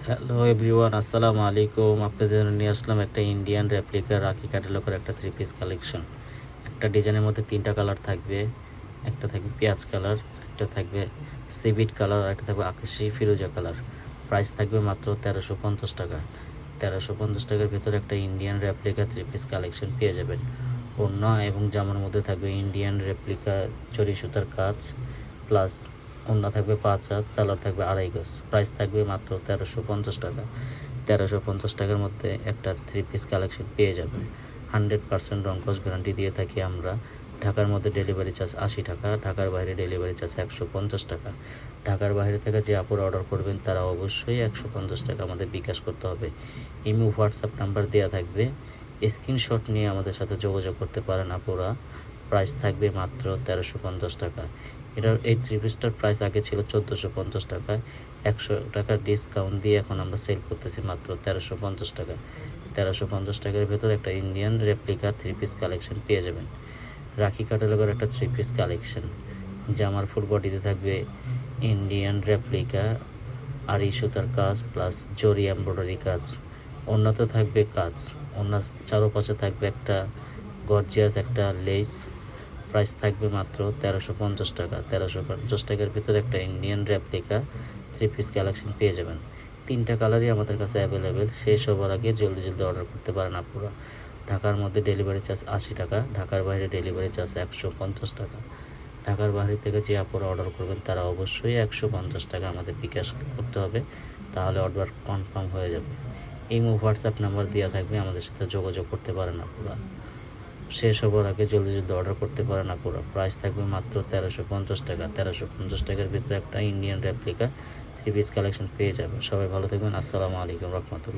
Hello everyone, আসসালামু আলাইকুম। আপনাদের জন্য নিয়ে আসলাম একটা ইন্ডিয়ান রেপ্লিকা রাখি ক্যাটালগের একটা 3 পিস কালেকশন। একটা ডিজাইনের মধ্যে 3টা কালার থাকবে। একটা থাকবে পেঁয়াজ কালার, একটা থাকবে সিভিট কালার, আর একটা থাকবে আকাশি ফিরোজা কালার। প্রাইস থাকবে মাত্র 1350 টাকা। 1350 টাকার ভিতরে একটা ইন্ডিয়ান রেপ্লিকা 3 পিস কালেকশন পেয়ে যাবেন। ওড়না এবং জামার মধ্যে থাকবে ইন্ডিয়ান রেপ্লিকা জরি সুতার কাজ, প্লাস ওড়না থাকবে 5 হাত, সালোয়ার থাকবে 2.5 গজ। প্রাইস থাকবে মাত্র 1350 টাকা। 1350 টাকার মধ্যে একটা 3 পিস কালেকশন পেয়ে যাবেন। 100% রংকশ গ্যারান্টি দিয়ে থাকি আমরা। ঢাকার মধ্যে ডেলিভারি চার্জ 80 টাকা, ঢাকার বাইরে ডেলিভারি চার্জ 150 টাকা। ঢাকার বাইরে থেকে যে আপুরা অর্ডার করবেন তারা অবশ্যই 150 টাকা আমাদের বিকাশ করতে হবে। ইমো হোয়াটসঅ্যাপ নাম্বার দেওয়া থাকবে, স্ক্রিনশট নিয়ে আমাদের সাথে যোগাযোগ করতে পারেন আপুরা। প্রাইস থাকবে মাত্র 1350 টাকা। এই 3 পিসটার প্রাইস আগে ছিল 1450 টাকা। 100 টাকার ডিসকাউন্ট দিয়ে এখন আমরা সেল করতেছি মাত্র 1350 টাকা। 1350 টাকার ভেতর একটা ইন্ডিয়ান রেপ্লিকা 3 পিস কালেকশন পেয়ে যাবেন। রাখি ক্যাটালগের একটা 3 পিস কালেকশন। জামার ফুল বডিতে থাকবে ইন্ডিয়ান রেপ্লিকা আর সুতার কাজ প্লাস জরি এমব্রয়ডারি কাজ। ওড়নাতে থাকবে কাজ, ওড়নার চারোপাশে থাকবে একটা গর্জিয়াস একটা লেস। প্রাইস থাকবে মাত্র 1350 টাকা। 1350 টাকার ভিতরে একটা ইন্ডিয়ান রেপ্লিকা 3 পিস কালেকশন পেয়ে যাবেন। 3টা কালারই আমাদের কাছে অ্যাভেলেবেল। শেষ হবার আগে জলদি জলদি অর্ডার করতে পারেন আপুরা। ঢাকার মধ্যে ডেলিভারি চার্জ 80 টাকা, ঢাকার বাইরে ডেলিভারি চার্জ 150 টাকা। ঢাকার বাইরে থেকে যে আপুরা অর্ডার করবেন তারা অবশ্যই 150 টাকা আমাদের বিকাশ করতে হবে, তাহলে অর্ডার কনফার্ম হয়ে যাবে। ইমো হোয়াটসঅ্যাপ নাম্বার দেওয়া থাকবে, আমাদের সাথে যোগাযোগ করতে পারেন আপুরা। শেষ হবার আগে জলদি জলদি অর্ডার করতে পারেন আপুরা। প্রাইস থাকবে মাত্র 1350 টাকা। 1350 টাকার ভিতরে একটা ইন্ডিয়ান রেপ্লিকা 3 পিস কালেকশন পেয়ে যাবেন। সবাই ভালো থাকবেন। আসসালামু আলাইকুম রহমতুল্লাহ।